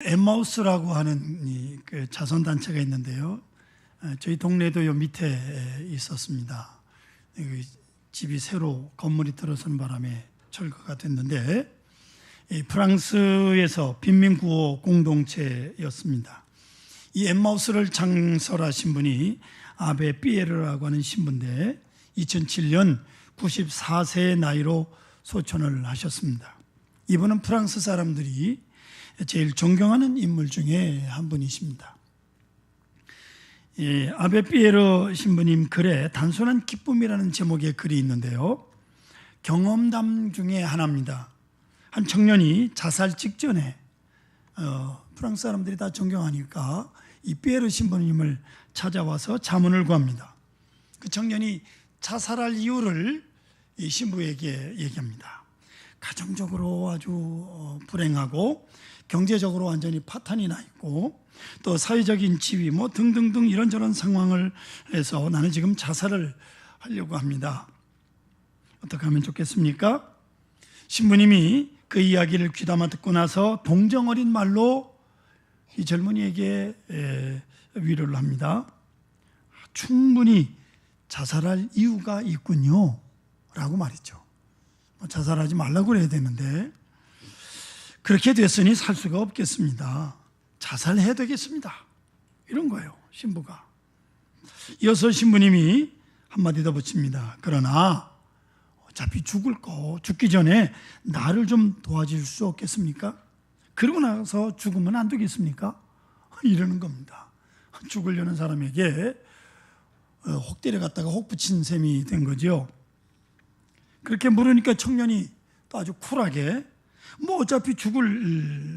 엠마우스라고 하는 그 자선단체가 있는데요. 저희 동네도 요 밑에 있었습니다. 집이 새로 건물이 들어선 바람에 철거가 됐는데, 프랑스에서 빈민구호 공동체였습니다. 이 엠마우스를 창설하신 분이 아베 피에르라고 하는 신부인데 2007년 94세의 나이로 소천을 하셨습니다. 이분은 프랑스 사람들이 제일 존경하는 인물 중에 한 분이십니다. 아베 피에르 신부님 글에 단순한 기쁨이라는 제목의 글이 있는데요, 경험담 중에 하나입니다. 한 청년이 자살 직전에 프랑스 사람들이 다 존경하니까 이 피에르 신부님을 찾아와서 자문을 구합니다. 그 청년이 자살할 이유를 이 신부에게 얘기합니다. 가정적으로 아주 불행하고 경제적으로 완전히 파탄이 나 있고 또 사회적인 지위 뭐 등등등 이런저런 상황을 해서 나는 지금 자살을 하려고 합니다. 어떻게 하면 좋겠습니까? 신부님이 그 이야기를 귀담아 듣고 나서 동정 어린 말로 이 젊은이에게 위로를 합니다. 충분히 자살할 이유가 있군요 라고 말했죠. 자살하지 말라고 그래야 되는데 그렇게 됐으니 살 수가 없겠습니다. 자살해야 되겠습니다. 이런 거예요, 신부가. 이어서 신부님이 한마디 더 붙입니다. 그러나 어차피 죽기 전에 나를 좀 도와줄 수 없겠습니까? 그러고 나서 죽으면 안 되겠습니까? 이러는 겁니다. 죽으려는 사람에게 혹 때려갔다가 혹 붙인 셈이 된 거죠. 그렇게 물으니까 청년이 또 아주 쿨하게 뭐 어차피 죽을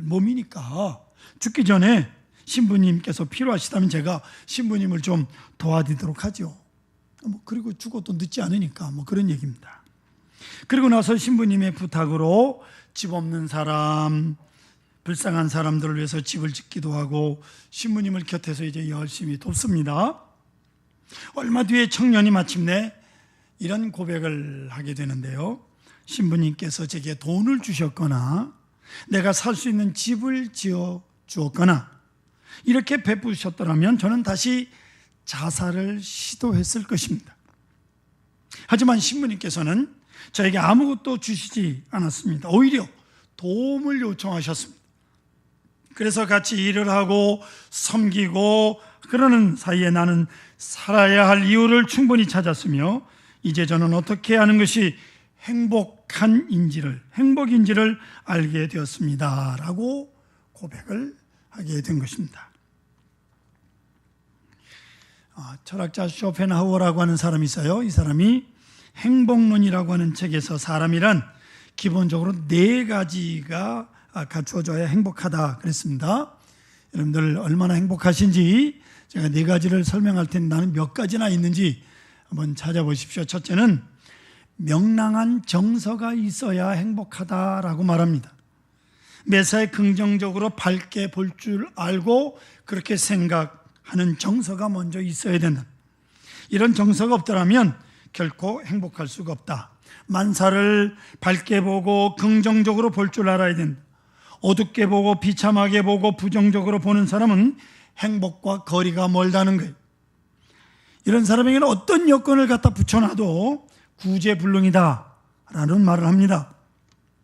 몸이니까 죽기 전에 신부님께서 필요하시다면 제가 신부님을 좀 도와드리도록 하죠. 그리고 죽어도 늦지 않으니까 그런 얘기입니다. 그리고 나서 신부님의 부탁으로 집 없는 사람, 불쌍한 사람들을 위해서 집을 짓기도 하고 신부님을 곁에서 이제 열심히 돕습니다. 얼마 뒤에 청년이 마침내 이런 고백을 하게 되는데요. 신부님께서 제게 돈을 주셨거나 내가 살 수 있는 집을 지어 주었거나 이렇게 베푸셨더라면 저는 다시 자살을 시도했을 것입니다. 하지만 신부님께서는 저에게 아무것도 주시지 않았습니다. 오히려 도움을 요청하셨습니다. 그래서 같이 일을 하고 섬기고 그러는 사이에 나는 살아야 할 이유를 충분히 찾았으며 이제 저는 어떻게 하는 것이 행복인지를 알게 되었습니다 라고 고백을 하게 된 것입니다. 철학자 쇼펜하우어라고 하는 사람이 있어요. 이 사람이 행복론이라고 하는 책에서 사람이란 기본적으로 4가지가 갖추어져야 행복하다 그랬습니다. 여러분들 얼마나 행복하신지 제가 4가지를 설명할 텐데 나는 몇 가지나 있는지 한번 찾아보십시오. 첫째는 명랑한 정서가 있어야 행복하다라고 말합니다. 매사에 긍정적으로 밝게 볼 줄 알고 그렇게 생각하는 정서가 먼저 있어야 된다. 이런 정서가 없더라면 결코 행복할 수가 없다. 만사를 밝게 보고 긍정적으로 볼 줄 알아야 된다. 어둡게 보고 비참하게 보고 부정적으로 보는 사람은 행복과 거리가 멀다는 거예요. 이런 사람에게는 어떤 여건을 갖다 붙여놔도 구제불능이다 라는 말을 합니다.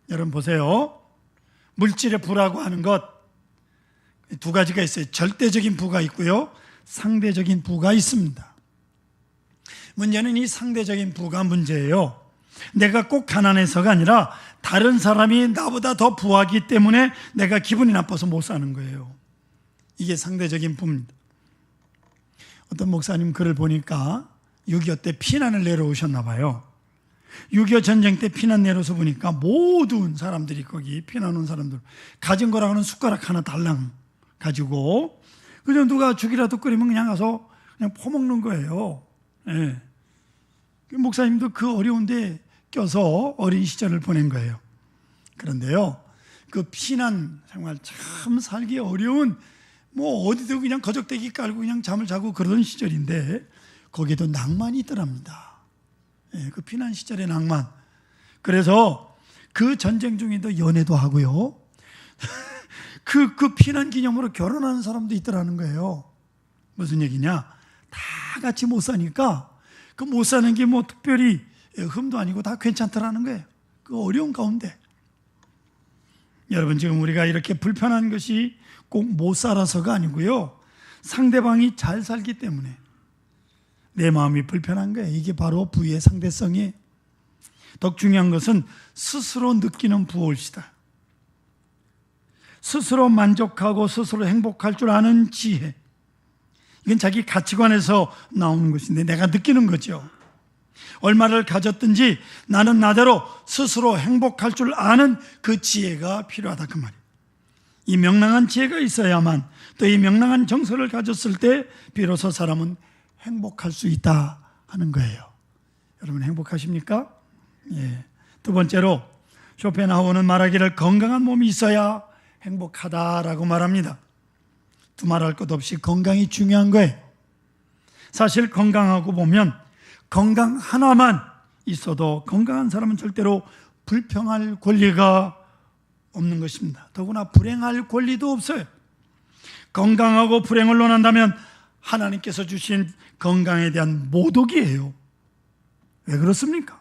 여러분 보세요. 물질의 부라고 하는 것 2가지가 있어요. 절대적인 부가 있고요, 상대적인 부가 있습니다. 문제는 이 상대적인 부가 문제예요. 내가 꼭 가난해서가 아니라 다른 사람이 나보다 더 부하기 때문에 내가 기분이 나빠서 못 사는 거예요. 이게 상대적인 부입니다. 어떤 목사님 글을 보니까 6.25 때 피난을 내려오셨나 봐요. 6.25 전쟁 때 피난 내려서 보니까 모든 사람들이 거기 피난 온 사람들 가진 거라고는 숟가락 하나 달랑 가지고 그냥 누가 죽이라도 끓이면 그냥 가서 그냥 퍼먹는 거예요. 예. 목사님도 그 어려운데 껴서 어린 시절을 보낸 거예요. 그런데요, 그 피난 정말 참 살기 어려운 어디도 그냥 거적대기 깔고 그냥 잠을 자고 그러던 시절인데 거기에도 낭만이 있더랍니다. 그 피난 시절의 낭만. 그래서 그 전쟁 중에도 연애도 하고요. 그 피난 기념으로 결혼하는 사람도 있더라는 거예요. 무슨 얘기냐? 다 같이 못 사니까 그 못 사는 게 뭐 특별히 흠도 아니고 다 괜찮더라는 거예요. 그 어려운 가운데. 여러분, 지금 우리가 이렇게 불편한 것이 꼭 못 살아서가 아니고요, 상대방이 잘 살기 때문에 내 마음이 불편한 거예요. 이게 바로 부의 상대성이에요. 더 중요한 것은 스스로 느끼는 부올시다. 스스로 만족하고 스스로 행복할 줄 아는 지혜. 이건 자기 가치관에서 나오는 것인데 내가 느끼는 거죠. 얼마를 가졌든지 나는 나대로 스스로 행복할 줄 아는 그 지혜가 필요하다, 그 말이에요. 이 명랑한 지혜가 있어야만, 또 이 명랑한 정서를 가졌을 때 비로소 사람은 행복할 수 있다 하는 거예요. 여러분, 행복하십니까? 예. 두 번째로 쇼펜하우어는 말하기를 건강한 몸이 있어야 행복하다라고 말합니다. 두말할 것 없이 건강이 중요한 거예요. 사실 건강하고 보면 건강 하나만 있어도 건강한 사람은 절대로 불평할 권리가 없는 것입니다. 더구나 불행할 권리도 없어요. 건강하고 불행을 논한다면 하나님께서 주신 건강에 대한 모독이에요. 왜 그렇습니까?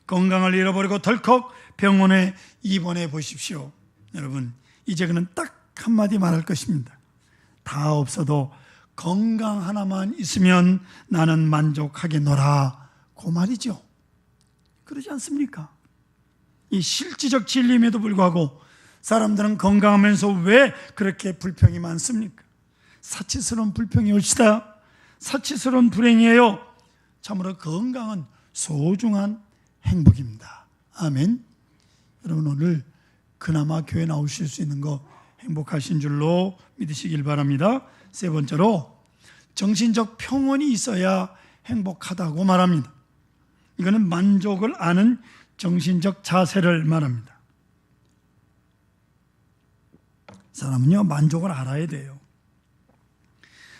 건강을 잃어버리고 덜컥 병원에 입원해 보십시오. 여러분, 이제 그는 딱 한마디 말할 것입니다. 다 없어도 건강 하나만 있으면 나는 만족하겠노라, 그 말이죠. 그러지 않습니까? 이 실질적 진리임에도 불구하고 사람들은 건강하면서 왜 그렇게 불평이 많습니까? 사치스러운 불평이 옳시다. 사치스러운 불행이에요. 참으로 건강은 소중한 행복입니다. 아멘. 여러분, 오늘 그나마 교회 나오실 수 있는 거 행복하신 줄로 믿으시길 바랍니다. 세 번째로 정신적 평온이 있어야 행복하다고 말합니다. 이거는 만족을 아는 정신적 자세를 말합니다. 사람은요, 만족을 알아야 돼요.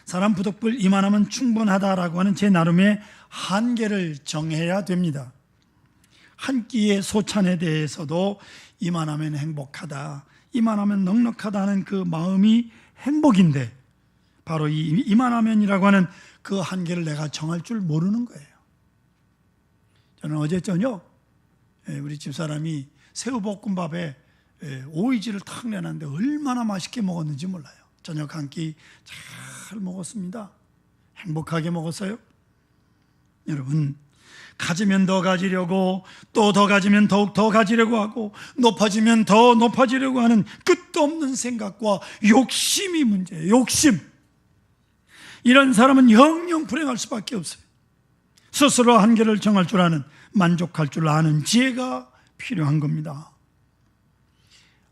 사람 부득불 이만하면 충분하다라고 하는 제 나름의 한계를 정해야 됩니다. 한 끼의 소찬에 대해서도 이만하면 행복하다, 이만하면 넉넉하다 하는 그 마음이 행복인데, 바로 이 이만하면이라고 하는 그 한계를 내가 정할 줄 모르는 거예요. 저는 어제 저녁 우리 집사람이 새우볶음밥에 오이지를 탁 내놨는데 얼마나 맛있게 먹었는지 몰라요. 저녁 한 끼 잘 먹었습니다. 행복하게 먹었어요. 여러분, 가지면 더 가지려고, 또 더 가지면 더욱 더 가지려고 하고, 높아지면 더 높아지려고 하는 끝도 없는 생각과 욕심이 문제예요. 욕심. 이런 사람은 영영 불행할 수밖에 없어요. 스스로 한계를 정할 줄 아는, 만족할 줄 아는 지혜가 필요한 겁니다.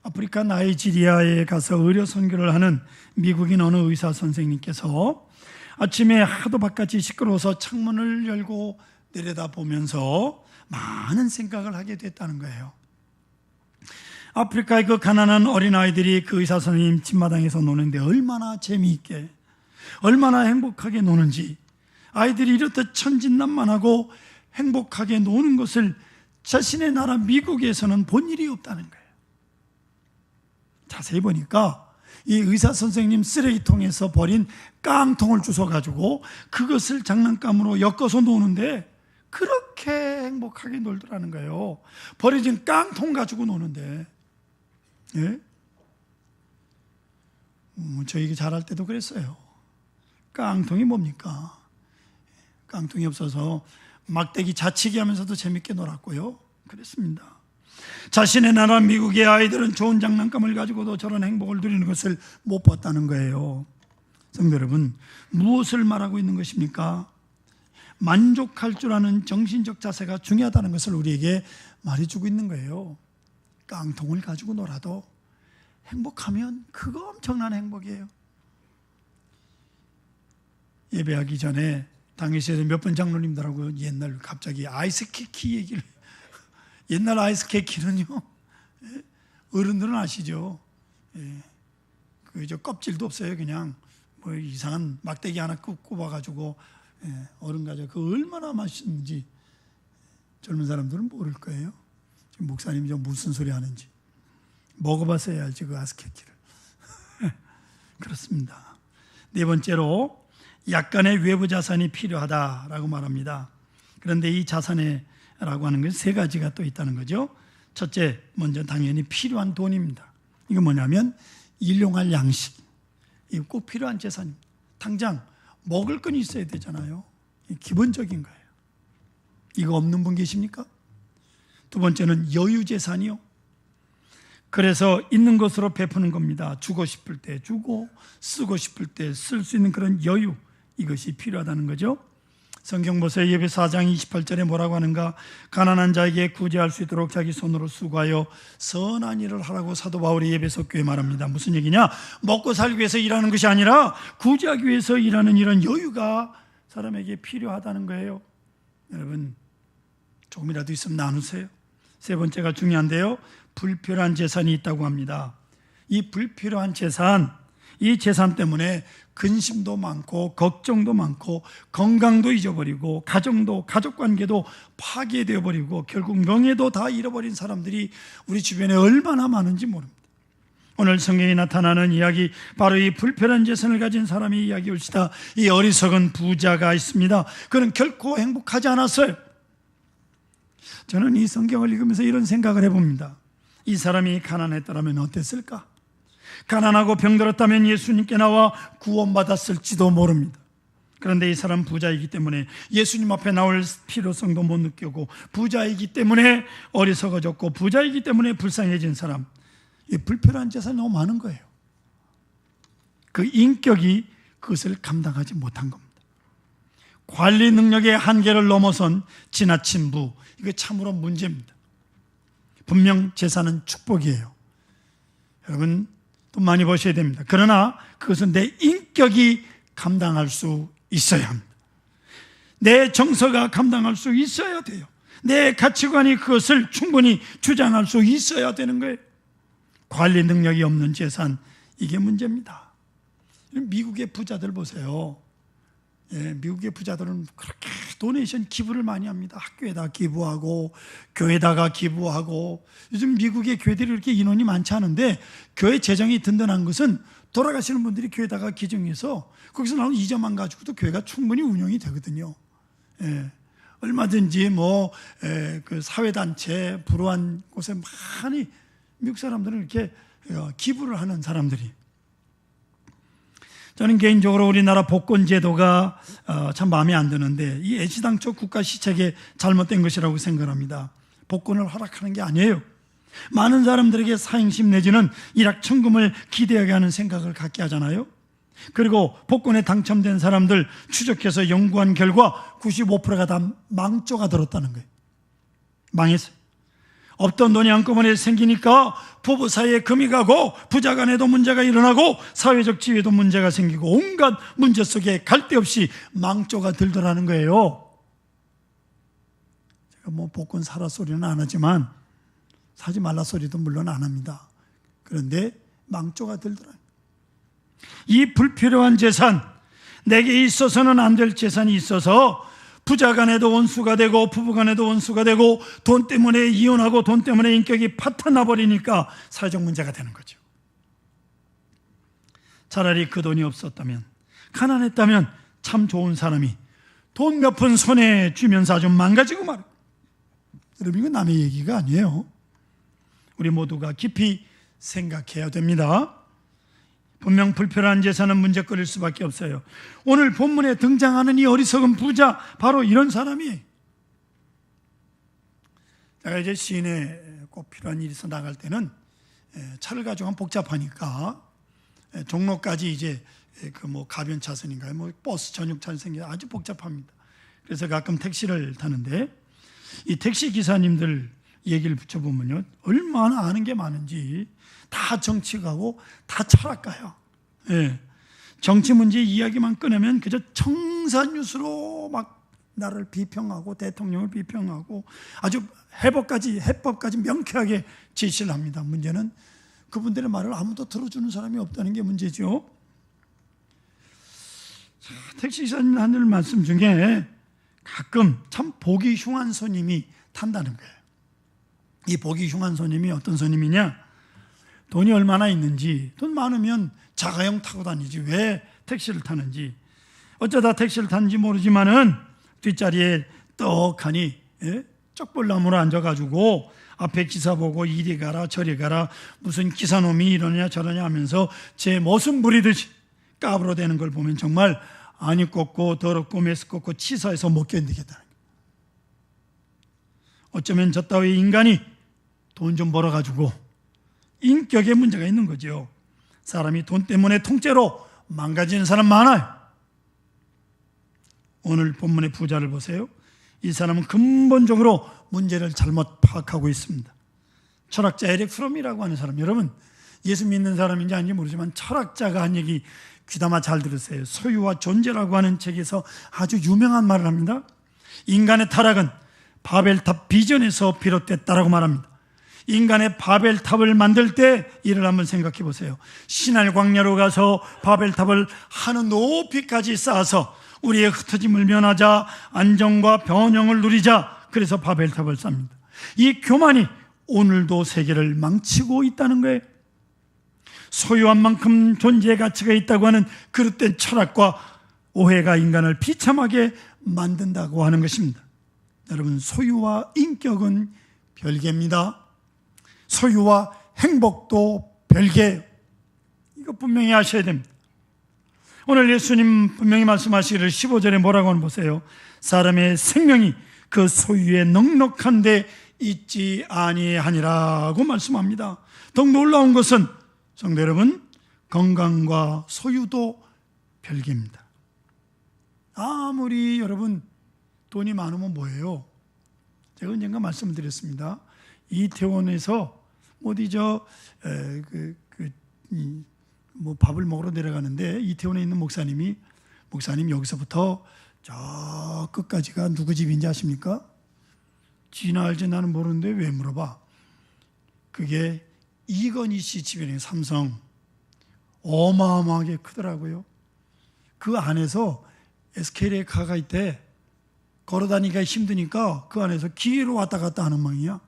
아프리카 나이지리아에 가서 의료 선교를 하는 미국인 어느 의사 선생님께서 아침에 하도 바깥이 시끄러워서 창문을 열고 내려다보면서 많은 생각을 하게 됐다는 거예요. 아프리카의 그 가난한 어린아이들이 그 의사 선생님 집마당에서 노는데 얼마나 재미있게, 얼마나 행복하게 노는지, 아이들이 이렇듯 천진난만하고 행복하게 노는 것을 자신의 나라 미국에서는 본 일이 없다는 거예요. 자세히 보니까 이 의사 선생님 쓰레기통에서 버린 깡통을 주워가지고 그것을 장난감으로 엮어서 노는데 그렇게 행복하게 놀더라는 거예요. 버려진 깡통 가지고 노는데. 예? 저희 자랄 때도 그랬어요. 깡통이 뭡니까? 깡통이 없어서 막대기 자치기 하면서도 재밌게 놀았고요. 그랬습니다. 자신의 나라 미국의 아이들은 좋은 장난감을 가지고도 저런 행복을 누리는 것을 못 봤다는 거예요. 성도 여러분, 무엇을 말하고 있는 것입니까? 만족할 줄 아는 정신적 자세가 중요하다는 것을 우리에게 말해주고 있는 거예요. 깡통을 가지고 놀아도 행복하면 그거 엄청난 행복이에요. 예배하기 전에 당회실에서 몇 번 장로님들하고 옛날 갑자기 아이스케키 얘기를, 옛날 아이스케키는요, 어른들은 아시죠? 그 껍질도 없어요. 그냥 뭐 이상한 막대기 하나 꼽아가지고 얼음 가져. 그 얼마나 맛있는지 젊은 사람들은 모를 거예요. 지금 목사님이 무슨 소리 하는지. 먹어봤어야 알지, 그 아스케키를. 그렇습니다. 네 번째로 약간의 외부 자산이 필요하다라고 말합니다. 그런데 이 자산이라고 하는 것이 세 가지가 또 있다는 거죠. 첫째, 먼저 당연히 필요한 돈입니다. 이거 뭐냐면 일용할 양식. 이거 꼭 필요한 재산입니다. 당장 먹을 건 있어야 되잖아요. 기본적인 거예요. 이거 없는 분 계십니까? 두 번째는 여유 재산이요. 그래서 있는 것으로 베푸는 겁니다. 주고 싶을 때 주고, 쓰고 싶을 때 쓸 수 있는 그런 여유, 이것이 필요하다는 거죠. 성경 보세요. 예배서 4장 28절에 뭐라고 하는가? 가난한 자에게 구제할 수 있도록 자기 손으로 수고하여 선한 일을 하라고 사도 바울이 예배서 교회에 말합니다. 무슨 얘기냐? 먹고 살기 위해서 일하는 것이 아니라 구제하기 위해서 일하는 이런 여유가 사람에게 필요하다는 거예요. 여러분, 조금이라도 있으면 나누세요. 세 번째가 중요한데요, 불필요한 재산이 있다고 합니다. 이 불필요한 재산, 이 재산 때문에 근심도 많고 걱정도 많고 건강도 잊어버리고 가족관계도 파괴되어 버리고 결국 명예도 다 잃어버린 사람들이 우리 주변에 얼마나 많은지 모릅니다. 오늘 성경에 나타나는 이야기, 바로 이 불필요한 재산을 가진 사람이 이야기올시다. 이 어리석은 부자가 있습니다. 그는 결코 행복하지 않았어요. 저는 이 성경을 읽으면서 이런 생각을 해봅니다. 이 사람이 가난했더라면 어땠을까? 가난하고 병들었다면 예수님께 나와 구원받았을지도 모릅니다. 그런데 이 사람 부자이기 때문에 예수님 앞에 나올 필요성도 못 느끼고, 부자이기 때문에 어리석어졌고, 부자이기 때문에 불쌍해진 사람, 이 불필요한 재산이 너무 많은 거예요. 그 인격이 그것을 감당하지 못한 겁니다. 관리 능력의 한계를 넘어선 지나친 부, 이거 참으로 문제입니다. 분명 재산은 축복이에요. 여러분 돈 많이 버셔야 됩니다. 그러나 그것은 내 인격이 감당할 수 있어야 합니다. 내 정서가 감당할 수 있어야 돼요. 내 가치관이 그것을 충분히 주장할 수 있어야 되는 거예요. 관리 능력이 없는 재산, 이게 문제입니다. 미국의 부자들 보세요. 미국의 부자들은 그렇게 도네이션 기부를 많이 합니다. 학교에다 기부하고 교회에다가 기부하고, 요즘 미국의 교회들이 이렇게 인원이 많지 않은데 교회 재정이 든든한 것은 돌아가시는 분들이 교회에다가 기증해서 거기서 나오는 이자만 가지고도 교회가 충분히 운영이 되거든요. 얼마든지 그 사회단체 불우한 곳에 많이 미국 사람들은 이렇게 기부를 하는 사람들이. 저는 개인적으로 우리나라 복권 제도가 참 마음에 안 드는데, 이 애시당초 국가 시책에 잘못된 것이라고 생각합니다. 복권을 허락하는 게 아니에요. 많은 사람들에게 사행심 내지는 일확천금을 기대하게 하는 생각을 갖게 하잖아요. 그리고 복권에 당첨된 사람들 추적해서 연구한 결과 95%가 다 망조가 들었다는 거예요. 망했어요. 없던 돈이 한꺼번에 생기니까 부부 사이에 금이 가고 부자 간에도 문제가 일어나고 사회적 지위에도 문제가 생기고 온갖 문제 속에 갈 데 없이 망조가 들더라는 거예요. 제가 복권 사라 소리는 안 하지만 사지 말라 소리도 물론 안 합니다. 그런데 망조가 들더라고요. 이 불필요한 재산, 내게 있어서는 안 될 재산이 있어서 부자 간에도 원수가 되고 부부 간에도 원수가 되고, 돈 때문에 이혼하고 돈 때문에 인격이 파탄나 버리니까 사회적 문제가 되는 거죠. 차라리 그 돈이 없었다면, 가난했다면 참 좋은 사람이 돈 몇 푼 손에 쥐면서 아주 망가지고 말이에요. 여러분, 이거 남의 얘기가 아니에요. 우리 모두가 깊이 생각해야 됩니다. 분명 불필요한 재산은 문제거릴 수밖에 없어요. 오늘 본문에 등장하는 이 어리석은 부자, 바로 이런 사람이에요. 제가 이제 시내 꼭 필요한 일이 있어 나갈 때는 차를 가지고 하면 복잡하니까 종로까지 이제 가변 차선인가요? 버스 전용 차선 생겨 아주 복잡합니다. 그래서 가끔 택시를 타는데, 이 택시 기사님들 얘기를 붙여보면요, 얼마나 아는 게 많은지. 다 정치가고 다 철학가요. 정치 문제 이야기만 꺼내면 그저 청산유수로 막 나를 비평하고 대통령을 비평하고 아주 해법까지 명쾌하게 제시를 합니다. 문제는 그분들의 말을 아무도 들어주는 사람이 없다는 게 문제죠. 택시기사님 하늘 말씀 중에 가끔 참 보기 흉한 손님이 탄다는 거예요. 이 보기 흉한 손님이 어떤 손님이냐? 돈이 얼마나 있는지, 돈 많으면 자가용 타고 다니지 왜 택시를 타는지, 어쩌다 택시를 타는지 모르지만은 뒷자리에 떡하니 쪽벌나무로 앉아가지고 앞에 기사 보고 이리 가라 저리 가라 무슨 기사놈이 이러냐 저러냐 하면서 제 모습 부리듯이 까불어대는 걸 보면 정말 안이 꺾고 더럽고 메스껍고 치사해서 못 견디겠다는 거예요. 어쩌면 저 따위 인간이 돈 좀 벌어가지고 인격에 문제가 있는 거죠. 사람이 돈 때문에 통째로 망가지는 사람 많아요. 오늘 본문의 부자를 보세요. 이 사람은 근본적으로 문제를 잘못 파악하고 있습니다. 철학자 에릭 프롬이라고 하는 사람, 여러분 예수 믿는 사람인지 아닌지 모르지만 철학자가 한 얘기 귀담아 잘 들으세요. 소유와 존재라고 하는 책에서 아주 유명한 말을 합니다. 인간의 타락은 바벨탑 비전에서 비롯됐다라고 말합니다. 인간의 바벨탑을 만들 때 이를 한번 생각해 보세요. 신할 광야로 가서 바벨탑을 하늘 높이까지 쌓아서 우리의 흩어짐을 면하자, 안정과 번영을 누리자, 그래서 바벨탑을 쌉니다. 이 교만이 오늘도 세계를 망치고 있다는 거예요. 소유한 만큼 존재의 가치가 있다고 하는 그릇된 철학과 오해가 인간을 비참하게 만든다고 하는 것입니다. 여러분, 소유와 인격은 별개입니다. 소유와 행복도 별개예요. 이거 분명히 아셔야 됩니다. 오늘 예수님 분명히 말씀하시기를 15절에 뭐라고 하는 보세요. 사람의 생명이 그 소유에 넉넉한 데 있지 아니하니라고 말씀합니다. 더욱 놀라운 것은 성도 여러분, 건강과 소유도 별개입니다. 아무리 여러분 돈이 많으면 뭐예요? 제가 언젠가 말씀을 드렸습니다. 이태원에서 어디 밥을 먹으러 내려가는데 이태원에 있는 목사님 여기서부터 저 끝까지가 누구 집인지 아십니까? 지나 알지 나는 모르는데 왜 물어봐? 그게 이건희 씨 집이네요. 삼성. 어마어마하게 크더라고요. 그 안에서 SK에 가가 있대. 걸어다니기가 힘드니까 그 안에서 기계로 왔다 갔다 하는 모양이야.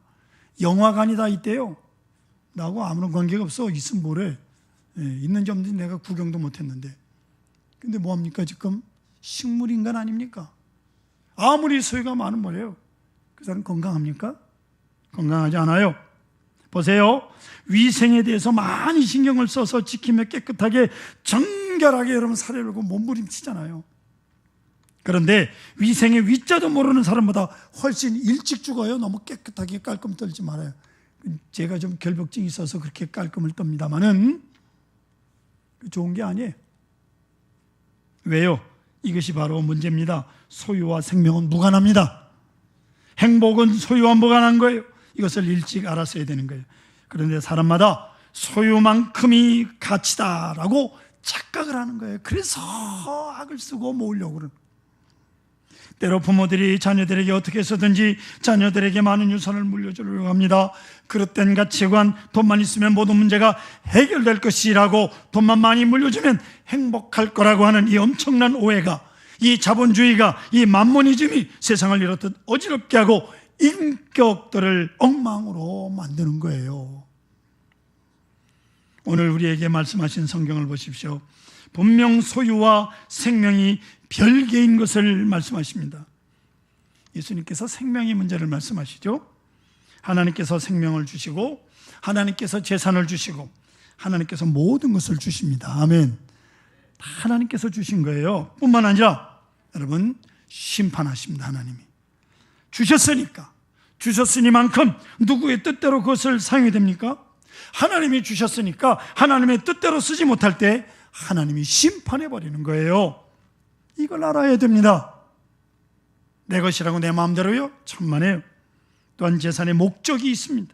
영화관이 다 있대요. 나하고 아무런 관계가 없어. 있으면 뭐래. 있는지 없는지 내가 구경도 못했는데. 근데 뭐합니까 지금? 식물인간 아닙니까? 아무리 소유가 많은 뭐래요. 그 사람 건강합니까? 건강하지 않아요. 보세요. 위생에 대해서 많이 신경을 써서 지키며 깨끗하게 정결하게 여러분 사려고 몸부림치잖아요. 그런데 위생의 위자도 모르는 사람보다 훨씬 일찍 죽어요. 너무 깨끗하게 깔끔 떨지 말아요. 제가 좀 결벽증이 있어서 그렇게 깔끔을 떱니다마는 좋은 게 아니에요. 왜요? 이것이 바로 문제입니다. 소유와 생명은 무관합니다. 행복은 소유와 무관한 거예요. 이것을 일찍 알았어야 되는 거예요. 그런데 사람마다 소유만큼이 가치다라고 착각을 하는 거예요. 그래서 악을 쓰고 모으려고 그러는 거예요. 때로 부모들이 자녀들에게 어떻게 해서든지 자녀들에게 많은 유산을 물려주려고 합니다. 그릇된 가치관, 돈만 있으면 모든 문제가 해결될 것이라고 돈만 많이 물려주면 행복할 거라고 하는 이 엄청난 오해가, 이 자본주의가, 이 만모니즘이 세상을 이렇듯 어지럽게 하고 인격들을 엉망으로 만드는 거예요. 오늘 우리에게 말씀하신 성경을 보십시오. 분명 소유와 생명이 별개인 것을 말씀하십니다. 예수님께서 생명의 문제를 말씀하시죠. 하나님께서 생명을 주시고 하나님께서 재산을 주시고 하나님께서 모든 것을 주십니다. 아멘. 다 하나님께서 주신 거예요. 뿐만 아니라 여러분 심판하십니다. 하나님이 주셨으니까, 주셨으니만큼 누구의 뜻대로 그것을 사용해야 됩니까? 하나님이 주셨으니까 하나님의 뜻대로 쓰지 못할 때 하나님이 심판해버리는 거예요. 이걸 알아야 됩니다. 내 것이라고 내 마음대로요? 천만에요. 또한 재산의 목적이 있습니다.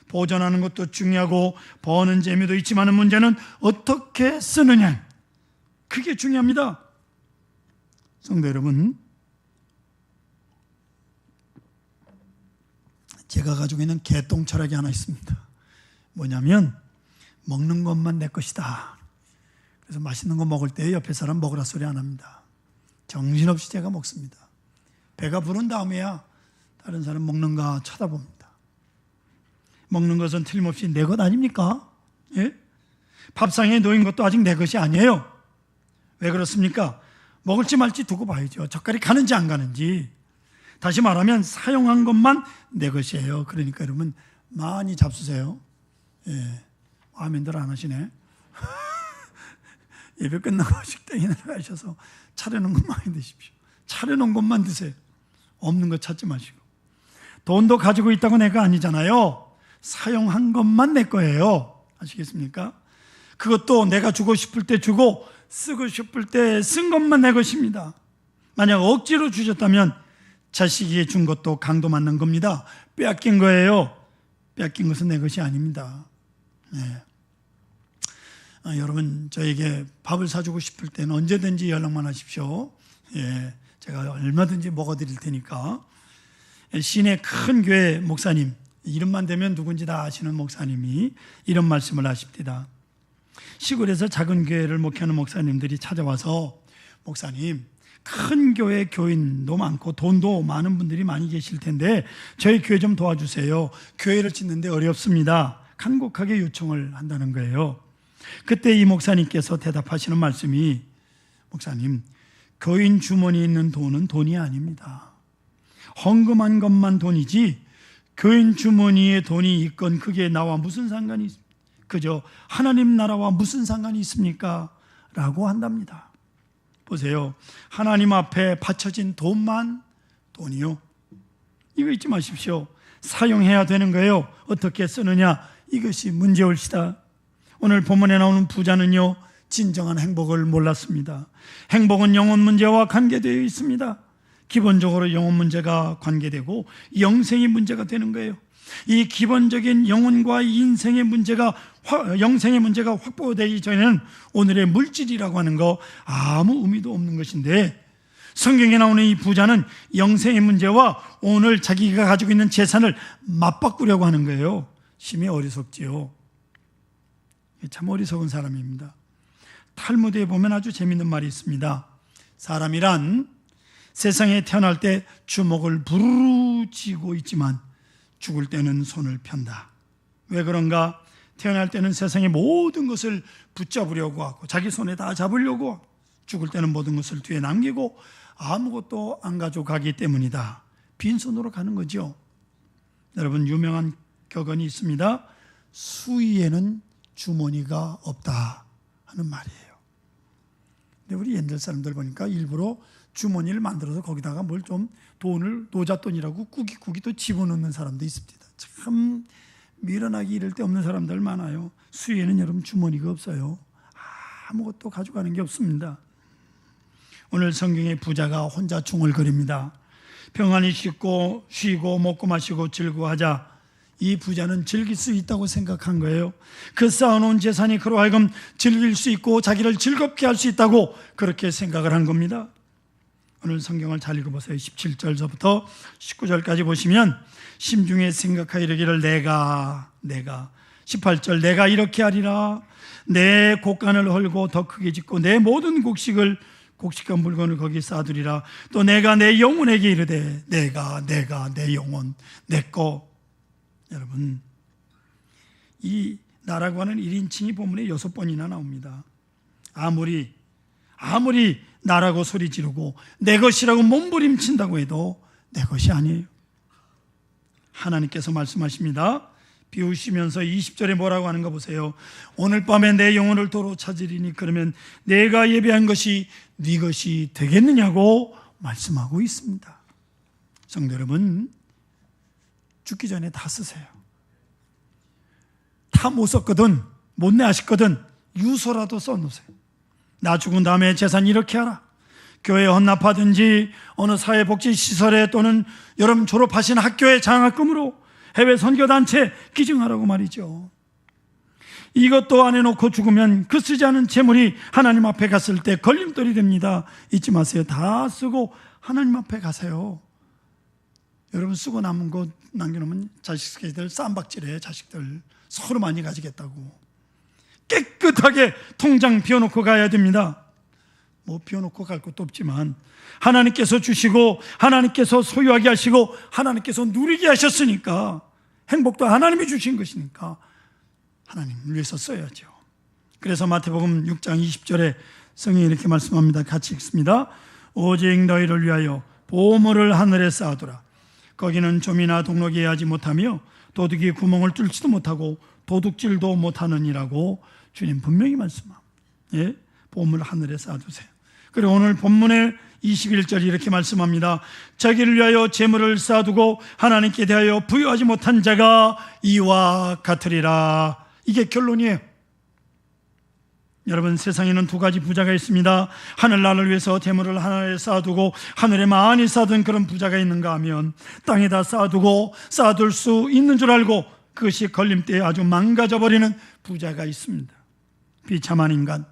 보존하는 것도 중요하고 버는 재미도 있지만 문제는 어떻게 쓰느냐, 그게 중요합니다. 성도 여러분, 제가 가지고 있는 개똥 철학이 하나 있습니다. 뭐냐면 먹는 것만 내 것이다. 그래서 맛있는 거 먹을 때 옆에 사람 먹으라 소리 안 합니다. 정신없이 제가 먹습니다. 배가 부른 다음에야 다른 사람 먹는가 쳐다봅니다. 먹는 것은 틀림없이 내 것 아닙니까? 예? 밥상에 놓인 것도 아직 내 것이 아니에요. 왜 그렇습니까? 먹을지 말지 두고 봐야죠. 젓갈이 가는지 안 가는지. 다시 말하면 사용한 것만 내 것이에요. 그러니까 여러분 많이 잡수세요. 예. 아멘들 안 하시네. 예배 끝나고 식당에 내려가셔서 차려놓은 것 많이 드십시오. 차려놓은 것만 드세요. 없는 것 찾지 마시고. 돈도 가지고 있다고 내가 아니잖아요. 사용한 것만 내 거예요. 아시겠습니까? 그것도 내가 주고 싶을 때 주고 쓰고 싶을 때 쓴 것만 내 것입니다. 만약 억지로 주셨다면 자식에게 준 것도 강도 맞는 겁니다. 빼앗긴 거예요. 빼앗긴 것은 내 것이 아닙니다. 네. 여러분 저에게 밥을 사주고 싶을 때는 언제든지 연락만 하십시오. 예, 제가 얼마든지 먹어드릴 테니까. 시내 큰 교회 목사님, 이름만 대면 누군지 다 아시는 목사님이 이런 말씀을 하십니다. 시골에서 작은 교회를 목회하는 목사님들이 찾아와서 목사님, 큰 교회 교인도 많고 돈도 많은 분들이 많이 계실 텐데 저희 교회 좀 도와주세요. 교회를 짓는데 어렵습니다. 간곡하게 요청을 한다는 거예요. 그때 이 목사님께서 대답하시는 말씀이, 목사님, 교인 주머니에 있는 돈은 돈이 아닙니다. 헌금한 것만 돈이지 교인 주머니에 돈이 있건 그게 나와 무슨 상관이 있습니까? 그저 하나님 나라와 무슨 상관이 있습니까? 라고 한답니다. 보세요. 하나님 앞에 바쳐진 돈만 돈이요. 이거 잊지 마십시오. 사용해야 되는 거예요. 어떻게 쓰느냐, 이것이 문제올시다. 오늘 본문에 나오는 부자는요, 진정한 행복을 몰랐습니다. 행복은 영혼 문제와 관계되어 있습니다. 기본적으로 영혼 문제가 관계되고 영생의 문제가 되는 거예요. 이 기본적인 영혼과 인생의 문제가, 영생의 문제가 확보되기 전에는 오늘의 물질이라고 하는 거 아무 의미도 없는 것인데, 성경에 나오는 이 부자는 영생의 문제와 오늘 자기가 가지고 있는 재산을 맞바꾸려고 하는 거예요. 심히 어리석지요. 참 어리석은 사람입니다. 탈무드에 보면 아주 재밌는 말이 있습니다. 사람이란 세상에 태어날 때 주먹을 부르르 쥐고 있지만 죽을 때는 손을 편다. 왜 그런가? 태어날 때는 세상의 모든 것을 붙잡으려고 하고 자기 손에 다 잡으려고 하고 죽을 때는 모든 것을 뒤에 남기고 아무것도 안 가져가기 때문이다. 빈손으로 가는 거죠. 여러분, 유명한 격언이 있습니다. 수의에는 주머니가 없다 하는 말이에요. 근데 우리 옛날 사람들 보니까 일부러 주머니를 만들어서 거기다가 뭘 좀 돈을 노잣돈이라고 꾸깃꾸깃 또 집어넣는 사람도 있습니다. 참 미련하기 이를 데 없는 사람들 많아요. 수의에는 여러분 주머니가 없어요. 아무것도 가져가는 게 없습니다. 오늘 성경의 부자가 혼자 중얼거립니다. 평안히 쉬고 먹고 마시고 즐거워하자. 이 부자는 즐길 수 있다고 생각한 거예요. 그 쌓아놓은 재산이 그로 하여금 즐길 수 있고 자기를 즐겁게 할 수 있다고 그렇게 생각을 한 겁니다. 오늘 성경을 잘 읽어보세요. 17절서부터 19절까지 보시면 심중에 생각하여 이르기를 내가 18절 내가 이렇게 하리라. 내 곡간을 헐고 더 크게 짓고 내 모든 곡식한 물건을 거기 쌓아두리라. 또 내가 내 영혼에게 이르되 내가 내 영혼 내거. 여러분, 이 나라고 하는 1인칭이 본문에 6번이나 나옵니다. 아무리 나라고 소리 지르고 내 것이라고 몸부림친다고 해도 내 것이 아니에요. 하나님께서 말씀하십니다. 비우시면서 20절에 뭐라고 하는가 보세요. 오늘 밤에 내 영혼을 도로 찾으리니 그러면 내가 예배한 것이 네 것이 되겠느냐고 말씀하고 있습니다. 성도 여러분, 죽기 전에 다 쓰세요. 다 못 썼거든, 못 내하셨거든 유서라도 써놓으세요. 나 죽은 다음에 재산 이렇게 하라. 교회에 헌납하든지 어느 사회복지시설에 또는 여러분 졸업하신 학교의 장학금으로 해외 선교단체 기증하라고 말이죠. 이것도 안 해놓고 죽으면 그 쓰지 않은 재물이 하나님 앞에 갔을 때 걸림돌이 됩니다. 잊지 마세요. 다 쓰고 하나님 앞에 가세요. 여러분, 쓰고 남은 거 남겨놓으면 자식들 쌈박질해. 자식들 서로 많이 가지겠다고. 깨끗하게 통장 비워놓고 가야 됩니다. 뭐 비워놓고 갈 것도 없지만 하나님께서 주시고 하나님께서 소유하게 하시고 하나님께서 누리게 하셨으니까, 행복도 하나님이 주신 것이니까 하나님을 위해서 써야죠. 그래서 마태복음 6장 20절에 성경이 이렇게 말씀합니다. 같이 읽습니다. 오직 너희를 위하여 보물을 하늘에 쌓아두라. 거기는 좀이나 동록이 하지 못하며 도둑이 구멍을 뚫지도 못하고 도둑질도 못하느니라고 주님 분명히 말씀합니다. 예? 보물 하늘에 쌓아두세요. 그리고 오늘 본문의 21절 이렇게 말씀합니다. 자기를 위하여 재물을 쌓아두고 하나님께 대하여 부여하지 못한 자가 이와 같으리라. 이게 결론이에요. 여러분, 세상에는 두 가지 부자가 있습니다. 하늘나라를 위해서 재물을 하늘에 쌓아두고 하늘에 많이 쌓아둔 그런 부자가 있는가 하면, 땅에다 쌓아두고 쌓아둘 수 있는 줄 알고 그것이 걸림대에 아주 망가져버리는 부자가 있습니다. 비참한 인간,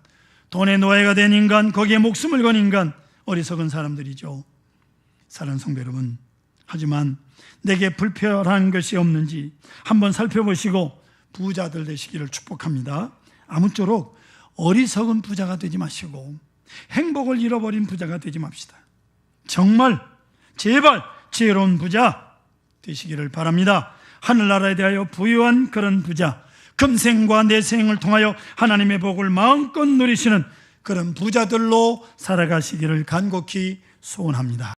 돈의 노예가 된 인간, 거기에 목숨을 건 인간, 어리석은 사람들이죠. 사랑하는 성도 여러분, 하지만 내게 불편한 것이 없는지 한번 살펴보시고 부자들 되시기를 축복합니다. 아무쪼록 어리석은 부자가 되지 마시고 행복을 잃어버린 부자가 되지 맙시다. 정말 제발 지혜로운 부자 되시기를 바랍니다. 하늘나라에 대하여 부유한 그런 부자, 금생과 내생을 통하여 하나님의 복을 마음껏 누리시는 그런 부자들로 살아가시기를 간곡히 소원합니다.